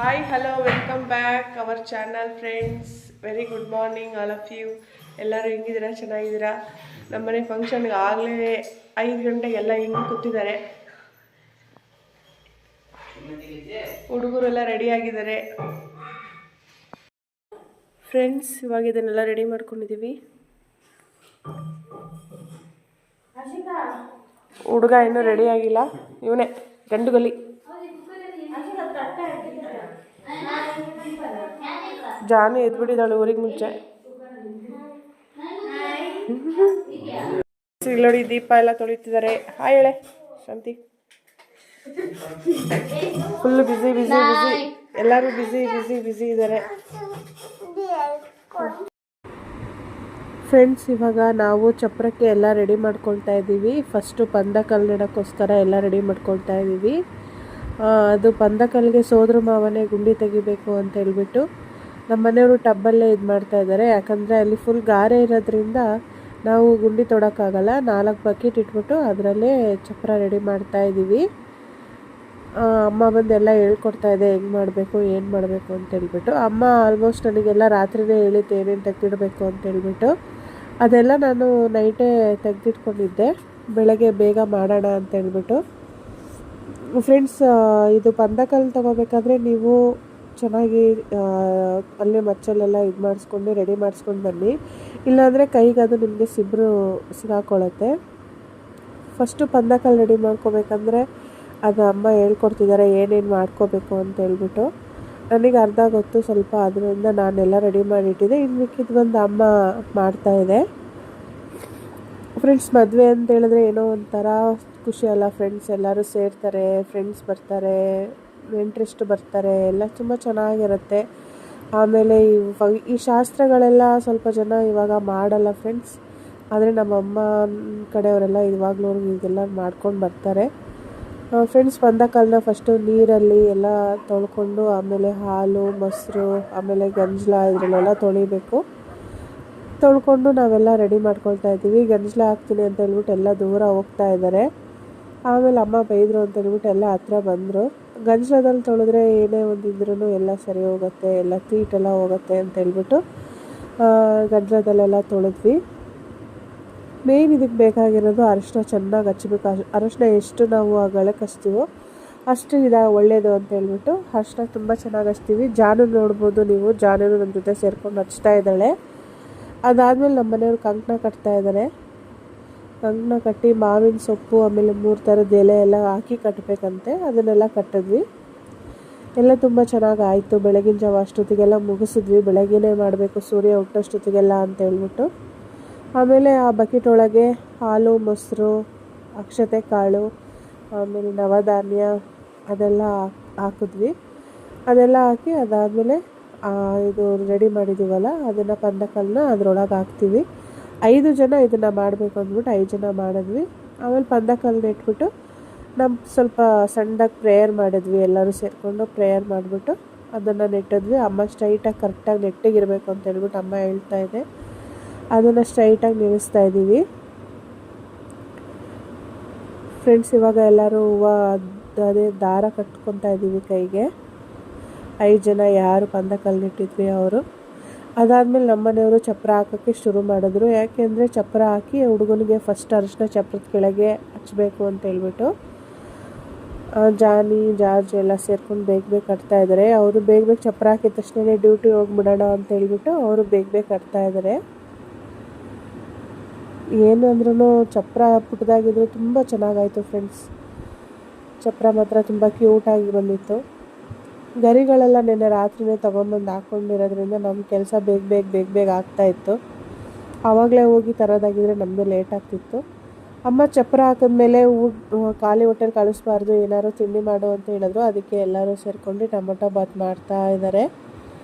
Hi hello welcome back our channel friends. Very good morning all of you. ಎಲ್ಲರೂ ಹೆಂಗಿದ್ದೀರಾ? ಚೆನ್ನಾಗಿದ್ದೀರಾ? ನಮ್ಮನೆ ಫಂಕ್ಷನ್ಗೆ ಆಗಲೇ 5 ಗಂಟೆಗೆಲ್ಲ ಹಿಂಗೆ ಕೂತಿದ್ದಾರೆ. ಹುಡುಗರೆಲ್ಲ ರೆಡಿಯಾಗಿದ್ದಾರೆ ಫ್ರೆಂಡ್ಸ್. ಇವಾಗ ಇದನ್ನೆಲ್ಲ ರೆಡಿ ಮಾಡ್ಕೊಂಡಿದ್ದೀವಿ. ಹುಡುಗ ಇನ್ನೂ ರೆಡಿ ಆಗಿಲ್ಲ, ಇವನೇ ಗಂಡುಗಲಿ. ಜಾನು ಎದ್ಬಿಟ್ಟಿದ್ದಾಳೆ ಊರಿಗೆ ಮುಂಚೆ. ನೋಡಿ ದೀಪ ಎಲ್ಲ ತೊಳಿತಿದ್ದಾರೆ. ಹಾಯ್ ಹೇಳೆ ಶಾಂತಿ. ಫುಲ್ಲು ಬಿಸಿ ಬಿಸಿ ಬಿಸಿ, ಎಲ್ಲರೂ ಬಿಸಿ ಬಿಸಿ ಬಿಸಿ ಇದ್ದಾರೆ ಫ್ರೆಂಡ್ಸ್. ಇವಾಗ ನಾವು ಚಪ್ರಕ್ಕೆ ಎಲ್ಲ ರೆಡಿ ಮಾಡ್ಕೊಳ್ತಾ ಇದ್ದೀವಿ. ಫಸ್ಟು ಪಂದಕಲ್ಲು ನೆಡೋಕ್ಕೋಸ್ಕರ ಎಲ್ಲ ರೆಡಿ ಮಾಡ್ಕೊಳ್ತಾ ಇದ್ದೀವಿ. ಅದು ಪಂದಕಲ್ಗೆ ಸೋದ್ರ ಮಾವನೇ ಗುಂಡಿ ತೆಗಿಬೇಕು ಅಂತ ಹೇಳ್ಬಿಟ್ಟು ನಮ್ಮ ಮನೆಯವರು ಟಬ್ಬಲ್ಲೇ ಇದು ಮಾಡ್ತಾ ಇದ್ದಾರೆ. ಯಾಕಂದರೆ ಅಲ್ಲಿ ಫುಲ್ ಗಾರೆ ಇರೋದ್ರಿಂದ ನಾವು ಗುಂಡಿ ತೊಡೋಕ್ಕಾಗಲ್ಲ. 4 ಬಕೆಟ್ ಇಟ್ಬಿಟ್ಟು ಅದರಲ್ಲೇ ಚಪ್ರ ರೆಡಿ ಮಾಡ್ತಾ ಇದ್ದೀವಿ. ಅಮ್ಮ ಬಂದೆಲ್ಲ ಹೇಳ್ಕೊಡ್ತಾ ಇದೆ ಹೆಂಗೆ ಮಾಡಬೇಕು ಏನು ಮಾಡಬೇಕು ಅಂತ ಹೇಳ್ಬಿಟ್ಟು. ಅಮ್ಮ ಆಲ್ಮೋಸ್ಟ್ ನನಗೆಲ್ಲ ರಾತ್ರಿನೇ ಹೇಳಿತ್ತು ಏನೇನು ತೆಗೆದಿಡಬೇಕು ಅಂತ ಹೇಳ್ಬಿಟ್ಟು. ಅದೆಲ್ಲ ನಾನು ನೈಟೇ ತೆಗೆದಿಟ್ಕೊಂಡಿದ್ದೆ, ಬೆಳಗ್ಗೆ ಬೇಗ ಮಾಡೋಣ ಅಂತ ಹೇಳ್ಬಿಟ್ಟು. ಫ್ರೆಂಡ್ಸ್, ಇದು ಪಂದಕಲ್ಲು ತೊಗೋಬೇಕಾದ್ರೆ ನೀವು ಚೆನ್ನಾಗಿ ಅಲ್ಲೇ ಮಚ್ಚಲ್ಲೆಲ್ಲ ಇದು ಮಾಡಿಸ್ಕೊಂಡು ರೆಡಿ ಮಾಡಿಸ್ಕೊಂಡು ಬನ್ನಿ. ಇಲ್ಲಾಂದರೆ ಕೈಗೆ ಅದು ನಿಮಗೆ ಸಿಗಾಕೊಳ್ಳುತ್ತೆ. ಫಸ್ಟು ಪಂದಕಲ್ಲು ರೆಡಿ ಮಾಡ್ಕೋಬೇಕಂದ್ರೆ ಅದು ಅಮ್ಮ ಹೇಳ್ಕೊಡ್ತಿದ್ದಾರೆ ಏನೇನು ಮಾಡ್ಕೋಬೇಕು ಅಂತ ಹೇಳ್ಬಿಟ್ಟು. ನನಗೆ ಅರ್ಧ ಗೊತ್ತು ಸ್ವಲ್ಪ, ಅದರಿಂದ ನಾನೆಲ್ಲ ರೆಡಿ ಮಾಡಿಟ್ಟಿದ್ದೆ. ಇನ್ನು ಮಿಕ್ಕಿದ್ದು ಬಂದು ಅಮ್ಮ ಮಾಡ್ತಾಯಿದೆ. ಫ್ರೆಂಡ್ಸ್, ಮದುವೆ ಅಂತ ಹೇಳಿದ್ರೆ ಏನೋ ಒಂಥರ ಖುಷಿ ಅಲ್ಲ ಫ್ರೆಂಡ್ಸ್. ಎಲ್ಲರೂ ಸೇರ್ತಾರೆ, ಫ್ರೆಂಡ್ಸ್ ಬರ್ತಾರೆ, ನೆಂಟರಿಷ್ಟು ಬರ್ತಾರೆ, ಎಲ್ಲ ತುಂಬ ಚೆನ್ನಾಗಿರುತ್ತೆ. ಆಮೇಲೆ ಈ ಶಾಸ್ತ್ರಗಳೆಲ್ಲ ಸ್ವಲ್ಪ ಜನ ಇವಾಗ ಮಾಡಲ್ಲ ಫ್ರೆಂಡ್ಸ್. ಆದರೆ ನಮ್ಮ ಕಡೆಯವರೆಲ್ಲ ಇವಾಗಲೂ ಇದೆಲ್ಲ ಮಾಡ್ಕೊಂಡು ಬರ್ತಾರೆ ಫ್ರೆಂಡ್ಸ್. ಪಂದಕಲ್ಲನ್ನ ಫಸ್ಟು ನೀರಲ್ಲಿ ಎಲ್ಲ ತೊಳ್ಕೊಂಡು, ಆಮೇಲೆ ಹಾಲು ಮೊಸರು ಆಮೇಲೆ ಗಂಜಲ ಇದರಲ್ಲೆಲ್ಲ ತೊಳ್ಕೊಂಡು ನಾವೆಲ್ಲ ರೆಡಿ ಮಾಡ್ಕೊಳ್ತಾ ಇದ್ದೀವಿ. ಗಂಜಲ ಹಾಕ್ತೀನಿ ಅಂತ ಹೇಳ್ಬಿಟ್ಟು ಎಲ್ಲ ದೂರ ಹೋಗ್ತಾ ಇದ್ದಾರೆ. ಆಮೇಲೆ ಅಮ್ಮ ಬೈದರು ಅಂತ ಹೇಳ್ಬಿಟ್ಟು ಎಲ್ಲ ಹತ್ರ ಬಂದರು. ಗಂಜಲದಲ್ಲಿ ತೊಳೆದ್ರೆ ಏನೇ ಒಂದಿದ್ರೂ ಎಲ್ಲ ಸರಿ ಹೋಗುತ್ತೆ, ಎಲ್ಲ ತೀಟೆಲ್ಲ ಹೋಗುತ್ತೆ ಅಂತ ಹೇಳ್ಬಿಟ್ಟು ಗಂಜಲದಲ್ಲೆಲ್ಲ ತೊಳೆದ್ವಿ. ಮೇನ್ ಇದಕ್ಕೆ ಬೇಕಾಗಿರೋದು ಅರಿಶಿನ ಚೆನ್ನಾಗಿ ಹಚ್ಬೇಕು. ಅರಿಶಿನ ಎಷ್ಟು ನಾವು ಗಳಕ್ಕೆ ಹಚ್ತೀವೋ ಅಷ್ಟು ಒಳ್ಳೆಯದು ಅಂತ ಹೇಳ್ಬಿಟ್ಟು ಅರಿಶಿನ ತುಂಬ ಚೆನ್ನಾಗಿ ಹಚ್ತೀವಿ. ಜಾನು ನೋಡ್ಬೋದು ನೀವು, ಜಾನು ನಮ್ಮ ಜೊತೆ ಸೇರ್ಕೊಂಡು ಹಚ್ತಾ ಇದ್ದಾಳೆ. ಅದಾದಮೇಲೆ ನಮ್ಮ ಮನೆಯವ್ರು ಕಂಕಣ ಕಟ್ತಾ ಇದ್ದಾರೆ. ಕಂಕಣ ಕಟ್ಟಿ ಮಾವಿನ ಸೊಪ್ಪು ಆಮೇಲೆ 3 ಥರದ ಎಲೆ ಎಲ್ಲ ಹಾಕಿ ಕಟ್ಟಬೇಕಂತೆ. ಅದನ್ನೆಲ್ಲ ಕಟ್ಟಿದ್ವಿ. ಎಲ್ಲ ತುಂಬ ಚೆನ್ನಾಗಿ ಆಯಿತು. ಬೆಳಗಿನ ಜಾವ ಅಷ್ಟೊತ್ತಿಗೆಲ್ಲ ಮುಗಿಸಿದ್ವಿ. ಬೆಳಗ್ಗೆನೇ ಮಾಡಬೇಕು ಸೂರ್ಯ ಹುಟ್ಟೋಷ್ಟೊತ್ತಿಗೆಲ್ಲ ಅಂತ ಹೇಳ್ಬಿಟ್ಟು. ಆಮೇಲೆ ಆ ಬಕೆಟ್ ಒಳಗೆ ಹಾಲು ಮೊಸರು ಅಕ್ಷತೆ ಕಾಳು ಆಮೇಲೆ ನವಧಾನ್ಯ ಅದೆಲ್ಲ ಹಾಕಿದ್ವಿ. ಅದೆಲ್ಲ ಹಾಕಿ ಅದಾದಮೇಲೆ ಇದು ರೆಡಿ ಮಾಡಿದ್ದೀವಲ್ಲ ಅದನ್ನು ಪಂದಕಲ್ಲನ್ನ ಅದರೊಳಗೆ ಹಾಕ್ತೀವಿ. 5 ಜನ ಇದನ್ನು ಮಾಡಬೇಕು ಅಂದ್ಬಿಟ್ಟು 5 ಜನ ಮಾಡಿದ್ವಿ. ಆಮೇಲೆ ಪಂದಕಲ್ಲನ್ನ ಇಟ್ಬಿಟ್ಟು ಸ್ವಲ್ಪ ಸಣ್ಣದಾಗಿ ಪ್ರೇಯರ್ ಮಾಡಿದ್ವಿ. ಎಲ್ಲರೂ ಸೇರಿಕೊಂಡು ಪ್ರೇಯರ್ ಮಾಡಿಬಿಟ್ಟು ಅದನ್ನು ನೆಟ್ಟಿದ್ವಿ. ಅಮ್ಮ ಸ್ಟ್ರೈಟಾಗಿ ಕರೆಕ್ಟಾಗಿ ನೆಟ್ಟಿಗಿರಬೇಕು ಅಂತ ಹೇಳ್ಬಿಟ್ಟು ಅಮ್ಮ ಹೇಳ್ತಾ ಇದೆ. ಅದನ್ನು ಸ್ಟ್ರೈಟಾಗಿ ನಿಲ್ಲಿಸ್ತಾ ಇದ್ದೀವಿ ಫ್ರೆಂಡ್ಸ್. ಇವಾಗ ಎಲ್ಲರೂ ಅದೇ ದಾರ ಕಟ್ಕೊತಾ ಇದ್ದೀವಿ ಕೈಗೆ. 5 ಜನ ಯಾರು ಪಂದಕಲ್ಲು ನೆಟ್ಟಿದ್ವಿ ಅವರು. ಅದಾದಮೇಲೆ ನಮ್ಮನೆಯವರು ಚಪ್ರ ಹಾಕೋಕ್ಕೆ ಶುರು ಮಾಡಿದ್ರು. ಯಾಕೆಂದರೆ ಚಪ್ರ ಹಾಕಿ ಹುಡುಗನಿಗೆ ಫಸ್ಟ್ ಅರಿಶಿನ ಚಪ್ರದ ಕೆಳಗೆ ಹಚ್ಚಬೇಕು ಅಂತ ಹೇಳ್ಬಿಟ್ಟು ಜಾರ್ಜ್ ಎಲ್ಲ ಸೇರ್ಕೊಂಡು ಬೇಗ ಕಟ್ತಾ ಇದ್ದಾರೆ. ಅವರು ಬೇಗ ಚಪ್ರ ಹಾಕಿದ ತಕ್ಷಣ ಡ್ಯೂಟಿ ಹೋಗ್ಬಿಡೋಣ ಅಂತ ಹೇಳ್ಬಿಟ್ಟು ಅವರು ಬೇಗ ಕಟ್ತಾ ಇದ್ದಾರೆ. ಏನು ಅಂದ್ರೂ ಚಪ್ರ ಪುಟ್ಟದಾಗಿದ್ರು ತುಂಬ ಚೆನ್ನಾಗಾಯಿತು ಫ್ರೆಂಡ್ಸ್. ಚಪ್ರ ಮಾತ್ರ ತುಂಬ ಕ್ಯೂಟಾಗಿ ಬಂದಿತ್ತು. ಗರಿಗಳೆಲ್ಲ ನೆನ್ನೆ ರಾತ್ರಿನೇ ತೊಗೊಂಬಂದು ಹಾಕ್ಕೊಂಡಿರೋದ್ರಿಂದ ನಮ್ಮ ಕೆಲಸ ಬೇಗ ಆಗ್ತಾಯಿತ್ತು. ಆವಾಗಲೇ ಹೋಗಿ ತರೋದಾಗಿದ್ದರೆ ನಮ್ಮದು ಲೇಟ್ ಆಗ್ತಿತ್ತು. ಅಮ್ಮ ಚಪ್ರ ಹಾಕಿದ್ಮೇಲೆ ಖಾಲಿ ಹೊಟ್ಟೆಲಿ ಕಳಿಸ್ಬಾರ್ದು, ಏನಾದ್ರು ತಿಂಡಿ ಮಾಡು ಅಂತ ಹೇಳಿದ್ರು. ಅದಕ್ಕೆ ಎಲ್ಲರೂ ಸೇರಿಕೊಂಡು ಟೊಮೊಟೊ ಬಾತ್ ಮಾಡ್ತಾ ಇದ್ದಾರೆ.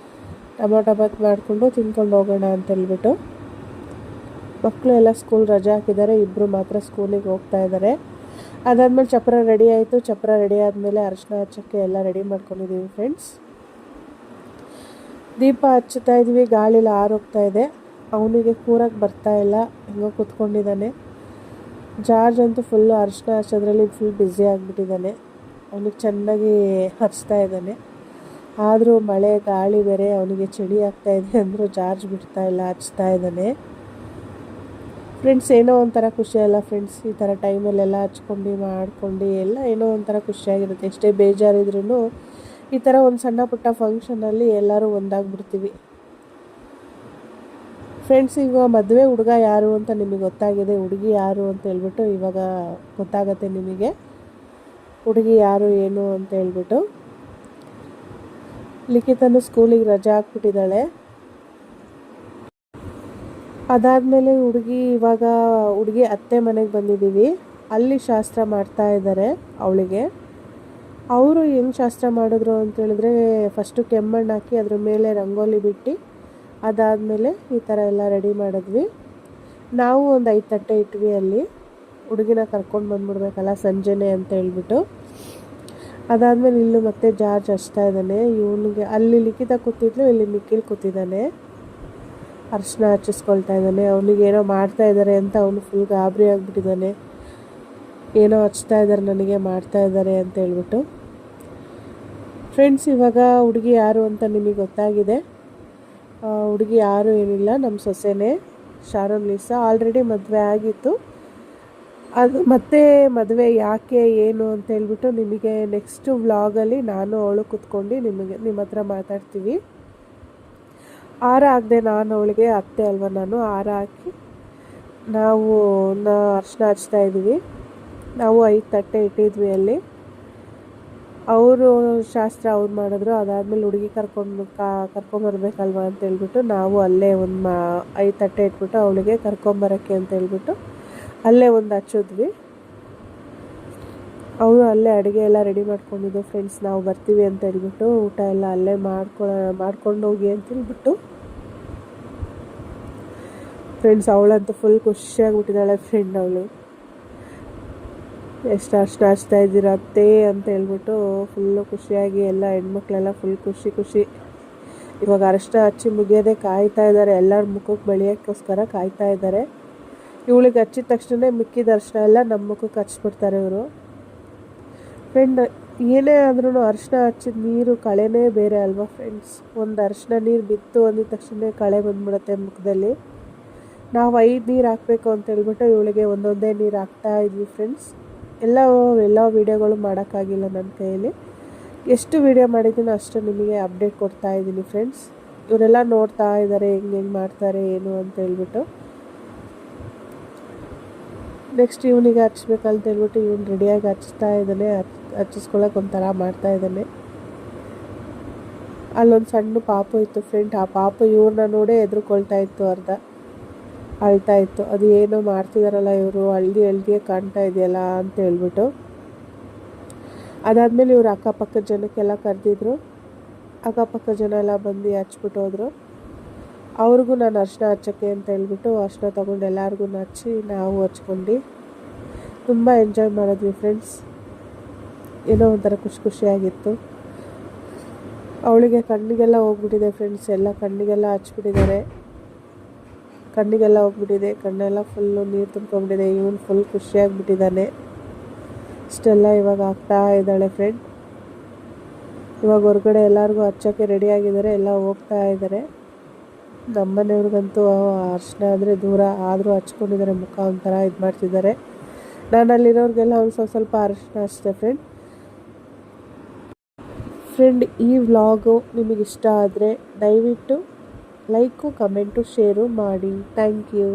ಟೊಮೊಟೊ ಬಾತ್ ಮಾಡಿಕೊಂಡು ತಿಂದ್ಕೊಂಡು ಹೋಗೋಣ ಅಂತ ಹೇಳ್ಬಿಟ್ಟು. ಮಕ್ಕಳು ಎಲ್ಲ ಸ್ಕೂಲ್ ರಜೆ ಹಾಕಿದ್ದಾರೆ, ಇಬ್ಬರು ಮಾತ್ರ ಸ್ಕೂಲಿಗೆ ಹೋಗ್ತಾ ಇದ್ದಾರೆ. ಅದಾದಮೇಲೆ ಚಪ್ರ ರೆಡಿ ಆಯಿತು. ಚಪ್ರ ರೆಡಿ ಆದಮೇಲೆ ಅರಿಶಿನ ಹಚ್ಚೋಕ್ಕೆ ಎಲ್ಲ ರೆಡಿ ಮಾಡ್ಕೊಂಡಿದ್ದೀವಿ ಫ್ರೆಂಡ್ಸ್. ದೀಪ ಹಚ್ಚುತ್ತಾ ಇದ್ವಿ. ಗಾಳಿಲಿ ಆರೋಗ್ತಾ ಇದೆ. ಅವನಿಗೆ ಕೂರಕ್ಕೆ ಬರ್ತಾಯಿಲ್ಲ, ಹೆಂಗೋ ಕೂತ್ಕೊಂಡಿದ್ದಾನೆ. ಜಾರ್ಜ್ ಅಂತೂ ಫುಲ್ಲು ಅರಿಶಿನ ಹಚ್ಚೋದ್ರಲ್ಲಿ ಫುಲ್ ಬ್ಯುಸಿ ಆಗಿಬಿಟ್ಟಿದ್ದಾನೆ. ಅವನಿಗೆ ಚೆನ್ನಾಗಿ ಹಚ್ತಾ ಇದ್ದಾನೆ. ಆದರೂ ಮಳೆ ಗಾಳಿ ಬೇರೆ, ಅವನಿಗೆ ಚಳಿ ಆಗ್ತಾಯಿದೆ ಅಂದರೂ ಚಾರ್ಜ್ ಬಿಡ್ತಾ ಇಲ್ಲ, ಹಚ್ತಾ ಇದ್ದಾನೆ. ಫ್ರೆಂಡ್ಸ್, ಏನೋ ಒಂಥರ ಖುಷಿ ಅಲ್ಲ ಫ್ರೆಂಡ್ಸ್, ಈ ಥರ ಟೈಮಲ್ಲೆಲ್ಲ ಹಚ್ಕೊಂಡು ಮಾಡ್ಕೊಂಡು ಎಲ್ಲ ಏನೋ ಒಂಥರ ಖುಷಿಯಾಗಿರುತ್ತೆ. ಎಷ್ಟೇ ಬೇಜಾರಿದ್ರೂ ಈ ಥರ ಒಂದು ಸಣ್ಣ ಪುಟ್ಟ ಫಂಕ್ಷನಲ್ಲಿ ಎಲ್ಲರೂ ಒಂದಾಗ್ಬಿಡ್ತೀವಿ. ಫ್ರೆಂಡ್ಸ್, ಈಗ ಮದುವೆ ಹುಡುಗ ಯಾರು ಅಂತ ನಿಮಗೆ ಗೊತ್ತಾಗಿದೆ, ಹುಡುಗಿ ಯಾರು ಅಂತ ಹೇಳ್ಬಿಟ್ಟು ಇವಾಗ ಗೊತ್ತಾಗತ್ತೆ ನಿಮಗೆ, ಹುಡುಗಿ ಯಾರು ಏನು ಅಂತ ಹೇಳ್ಬಿಟ್ಟು. ಲಿಖಿತನು ಸ್ಕೂಲಿಗೆ ರಜೆ ಹಾಕ್ಬಿಟ್ಟಿದ್ದಾಳೆ. ಅದಾದಮೇಲೆ ಹುಡುಗಿ ಅತ್ತೆ ಮನೆಗೆ ಬಂದಿದ್ದೀವಿ. ಅಲ್ಲಿ ಶಾಸ್ತ್ರ ಮಾಡ್ತಾ ಇದ್ದಾರೆ ಅವಳಿಗೆ. ಅವರು ಹೆಂಗೆ ಶಾಸ್ತ್ರ ಮಾಡಿದ್ರು ಅಂತೇಳಿದ್ರೆ, ಫಸ್ಟು ಕೆಮ್ಮಣ್ಣು ಹಾಕಿ ಅದ್ರ ಮೇಲೆ ರಂಗೋಲಿ ಬಿಟ್ಟು ಅದಾದಮೇಲೆ ಈ ಥರ ಎಲ್ಲ ರೆಡಿ ಮಾಡಿದ್ವಿ. ನಾವು ಒಂದು 5 ತಟ್ಟೆ ಇಟ್ವಿ. ಅಲ್ಲಿ ಹುಡುಗಿನ ಕರ್ಕೊಂಡು ಬಂದ್ಬಿಡ್ಬೇಕಲ್ಲ ಸಂಜೆನೇ ಅಂತ ಹೇಳ್ಬಿಟ್ಟು. ಅದಾದಮೇಲೆ ಇಲ್ಲೂ ಮತ್ತೆ ಜಾರ್ಜ್ ಹಚ್ತಾ ಇದ್ದಾನೆ. ಇವನಿಗೆ ಅಲ್ಲಿ ಲಿಖಿತ ಕೂತಿದ್ಲು, ಇಲ್ಲಿ ನಿಖಿಲ್ ಕೂತಿದ್ದಾನೆ. ಅರ್ಶಿನ ಹಚ್ಚಿಸ್ಕೊಳ್ತಾ ಇದ್ದಾನೆ. ಅವನಿಗೇನೋ ಮಾಡ್ತಾ ಇದ್ದಾರೆ ಅಂತ ಅವನು ಫುಲ್ ಗಾಬರಿ ಆಗಿಬಿಟ್ಟಿದ್ದಾನೆ. ಏನೋ ಹಚ್ತಾ ಇದ್ದಾರೆ, ನನಗೆ ಮಾಡ್ತಾ ಇದ್ದಾರೆ ಅಂತ ಹೇಳ್ಬಿಟ್ಟು. ಫ್ರೆಂಡ್ಸ್, ಇವಾಗ ಹುಡುಗಿ ಯಾರು ಅಂತ ನಿಮಗೆ ಗೊತ್ತಾಗಿದೆ. ಹುಡುಗಿ ಯಾರು ಏನಿಲ್ಲ, ನಮ್ಮ ಸೊಸೆನೇ, ಶಾರೋನ್ ಲೀಸಾ. ಆಲ್ರೆಡಿ ಮದುವೆ ಆಗಿತ್ತು. ಅದು ಮತ್ತೆ ಮದುವೆ ಯಾಕೆ ಏನು ಅಂತ ಹೇಳ್ಬಿಟ್ಟು ನಿಮಗೆ ನೆಕ್ಸ್ಟ್ ವ್ಲಾಗಲ್ಲಿ ನಾನು ಅವಳು ಕೂತ್ಕೊಂಡು ನಿಮ್ಮ ಹತ್ರ ಮಾತಾಡ್ತೀವಿ. ಹಾರ ಹಾಕಿದೆ ನಾನು ಅವಳಿಗೆ, ಅತ್ತೆ ಅಲ್ವ ನಾನು. ಹಾರ ಹಾಕಿ ನಾವು ಅರ್ಶಿನ ಹಚ್ತಾ ಇದ್ದೀವಿ. ನಾವು 5 ತಟ್ಟೆ ಇಟ್ಟಿದ್ವಿ ಅಲ್ಲಿ. ಅವರು ಶಾಸ್ತ್ರ ಅವ್ರು ಮಾಡಿದ್ರು. ಅದಾದಮೇಲೆ ಹುಡುಗಿ ಕರ್ಕೊಂಬರ್ಬೇಕಲ್ವ ಅಂತ ಹೇಳ್ಬಿಟ್ಟು ನಾವು ಅಲ್ಲೇ ಒಂದು 5 ತಟ್ಟೆ ಇಟ್ಬಿಟ್ಟು ಅವಳಿಗೆ ಕರ್ಕೊಂಬರೋಕ್ಕೆ ಅಂತ ಹೇಳ್ಬಿಟ್ಟು ಅಲ್ಲೇ ಒಂದು ಹಚ್ಚಿದ್ವಿ. ಅವರು ಅಲ್ಲೇ ಅಡುಗೆ ಎಲ್ಲ ರೆಡಿ ಮಾಡ್ಕೊಂಡಿದ್ದು. ಫ್ರೆಂಡ್ಸ್, ನಾವು ಬರ್ತೀವಿ ಅಂತ ಹೇಳ್ಬಿಟ್ಟು ಊಟ ಎಲ್ಲ ಅಲ್ಲೇ ಮಾಡ್ಕೊಂಡು ಹೋಗಿ ಅಂತ ಹೇಳ್ಬಿಟ್ಟು. ಫ್ರೆಂಡ್ಸ್, ಅವಳಂತೂ ಫುಲ್ ಖುಷಿಯಾಗಿಬಿಟ್ಟಿದ್ದಾಳೆ. ಫ್ರೆಂಡ್ ಅವಳು, ಎಷ್ಟು ಅರ್ಶಿನ ಹಚ್ತಾ ಇದ್ದೀರ ಅತ್ತೆ ಅಂತ ಹೇಳ್ಬಿಟ್ಟು ಫುಲ್ಲು ಖುಷಿಯಾಗಿ ಎಲ್ಲ ಹೆಣ್ಮಕ್ಳೆಲ್ಲ ಫುಲ್ ಖುಷಿ. ಇವಾಗ ಅರ್ಶಿನ ಹಚ್ಚಿ ಮುಗಿಯೋದೇ ಕಾಯ್ತಾ ಇದ್ದಾರೆ. ಎಲ್ಲರ ಮುಖಕ್ಕೆ ಬಳಿಯೋಕ್ಕೋಸ್ಕರ ಕಾಯ್ತಾ ಇದ್ದಾರೆ. ಇವಳಿಗೆ ಹಚ್ಚಿದ ತಕ್ಷಣ ಮಿಕ್ಕಿದ ಅರ್ಶಿನ ಎಲ್ಲ ನಮ್ಮ ಮುಖಕ್ಕೆ ಹಚ್ಬಿಡ್ತಾರೆ ಇವರು. ಫ್ರೆಂಡ್, ಏನೇ ಆದ್ರೂ ಅರ್ಶಿನ ಹಚ್ಚಿದ ನೀರು ಕಳೆನೇ ಬೇರೆ ಅಲ್ವಾ ಫ್ರೆಂಡ್ಸ್. ಒಂದು ಅರ್ಶಿನ ನೀರು ಬಿತ್ತು ಅಂದಿದ ತಕ್ಷಣ ಕಳೆ ಬಂದ್ಬಿಡುತ್ತೆ ಮುಖದಲ್ಲಿ. ನಾವು 5 ನೀರು ಹಾಕಬೇಕು ಅಂತ ಹೇಳ್ಬಿಟ್ಟು ಇವಳಿಗೆ ಒಂದೊಂದೇ ನೀರು ಹಾಕ್ತಾ ಇದ್ವಿ ಫ್ರೆಂಡ್ಸ್. ಎಲ್ಲ ವೀಡಿಯೋಗಳು ಮಾಡೋಕ್ಕಾಗಿಲ್ಲ ನನ್ನ ಕೈಯಲ್ಲಿ. ಎಷ್ಟು ವೀಡಿಯೋ ಮಾಡಿದ್ದೀನೋ ಅಷ್ಟು ನಿಮಗೆ ಅಪ್ಡೇಟ್ ಕೊಡ್ತಾ ಇದ್ದೀನಿ ಫ್ರೆಂಡ್ಸ್. ಇವರೆಲ್ಲ ನೋಡ್ತಾ ಇದ್ದಾರೆ ಹೆಂಗೆ ಮಾಡ್ತಾರೆ ಏನು ಅಂತ ಹೇಳ್ಬಿಟ್ಟು. ನೆಕ್ಸ್ಟ್ ಇವನಿಗೆ ಹಚ್ಬೇಕಂತ ಹೇಳ್ಬಿಟ್ಟು ಇವನು ರೆಡಿಯಾಗಿ ಹಚ್ತಾ ಇದ್ದಾನೆ. ಹಚ್ಚಿಸ್ಕೊಳ್ಳೋಕೆ ಒಂಥರ ಮಾಡ್ತಾ ಇದ್ದಾನೆ. ಅಲ್ಲೊಂದು ಸಣ್ಣ ಪಾಪು ಇತ್ತು ಫ್ರೆಂಡ್. ಆ ಪಾಪು ಇವ್ರನ್ನ ನೋಡೇ ಎದುರುಕೊಳ್ತಾ ಇತ್ತು, ಅಳ್ತಾ ಇತ್ತು. ಅದು ಏನೋ ಮಾಡ್ತಿದಾರಲ್ಲ ಇವರು, ಹಳ್ದಿಯೇ ಕಾಣ್ತಾ ಇದೆಯಲ್ಲ ಅಂತ ಹೇಳ್ಬಿಟ್ಟು. ಅದಾದಮೇಲೆ ಇವರು ಅಕ್ಕಪಕ್ಕದ ಜನಕ್ಕೆಲ್ಲ ಕರೆದಿದ್ರು. ಅಕ್ಕಪಕ್ಕ ಜನ ಎಲ್ಲ ಬಂದು ಹಚ್ಬಿಟ್ಟು ಹೋದರು. ಅವ್ರಿಗೂ ನಾನು ಅರ್ಶಿನ ಹಚ್ಚೋಕ್ಕೆ ಅಂತ ಹೇಳ್ಬಿಟ್ಟು ಅರ್ಶಿನ ತೊಗೊಂಡು ಎಲ್ಲರಿಗೂ ಹಚ್ಚಿ ನಾವು ಹಚ್ಕೊಂಡು ತುಂಬ ಎಂಜಾಯ್ ಮಾಡಿದ್ವಿ ಫ್ರೆಂಡ್ಸ್. ಏನೋ ಒಂಥರ ಖುಷಿಯಾಗಿತ್ತು. ಅವಳಿಗೆ ಕಣ್ಣಿಗೆಲ್ಲ ಹೋಗ್ಬಿಟ್ಟಿದೆ ಫ್ರೆಂಡ್ಸ್. ಎಲ್ಲ ಕಣ್ಣಿಗೆಲ್ಲ ಹಚ್ಬಿಟ್ಟಿದ್ದಾರೆ. ಕಣ್ಣಿಗೆಲ್ಲ ಹೋಗ್ಬಿಟ್ಟಿದೆ, ಕಣ್ಣೆಲ್ಲ ಫುಲ್ಲು ನೀರು ತುಂಬ್ಕೊಂಡ್ಬಿಟ್ಟಿದೆ. ಇವನು ಫುಲ್ ಖುಷಿಯಾಗಿಬಿಟ್ಟಿದ್ದಾನೆ. ಇಷ್ಟೆಲ್ಲ ಇವಾಗ ಆಗ್ತಾ ಇದ್ದಾಳೆ ಫ್ರೆಂಡ್. ಇವಾಗ ಹೊರಗಡೆ ಎಲ್ಲರಿಗೂ ಹಚ್ಚೋಕ್ಕೆ ರೆಡಿಯಾಗಿದ್ದಾರೆ, ಎಲ್ಲ ಹೋಗ್ತಾ ಇದ್ದಾರೆ. ನಮ್ಮನೆಯವ್ರಿಗಂತೂ ಅರ್ಶಿನ ಅಂದರೆ ದೂರ ಆದರೂ ಹಚ್ಕೊಂಡಿದ್ದಾರೆ, ಮುಖ ಒಂಥರ ಇದು ಮಾಡ್ತಿದ್ದಾರೆ. ನಾನು ಅಲ್ಲಿರೋರಿಗೆಲ್ಲ ಒಂದು ಸ್ವಲ್ಪ ಅರ್ಶಿನ ಹಚ್ತೆ ಫ್ರೆಂಡ್. ಈ ವ್ಲಾಗು ನಿಮಗಿಷ್ಟ ಆದರೆ ದಯವಿಟ್ಟು ಲೈಕು, ಕಮೆಂಟು, ಶೇರು ಮಾಡಿ. Thank you.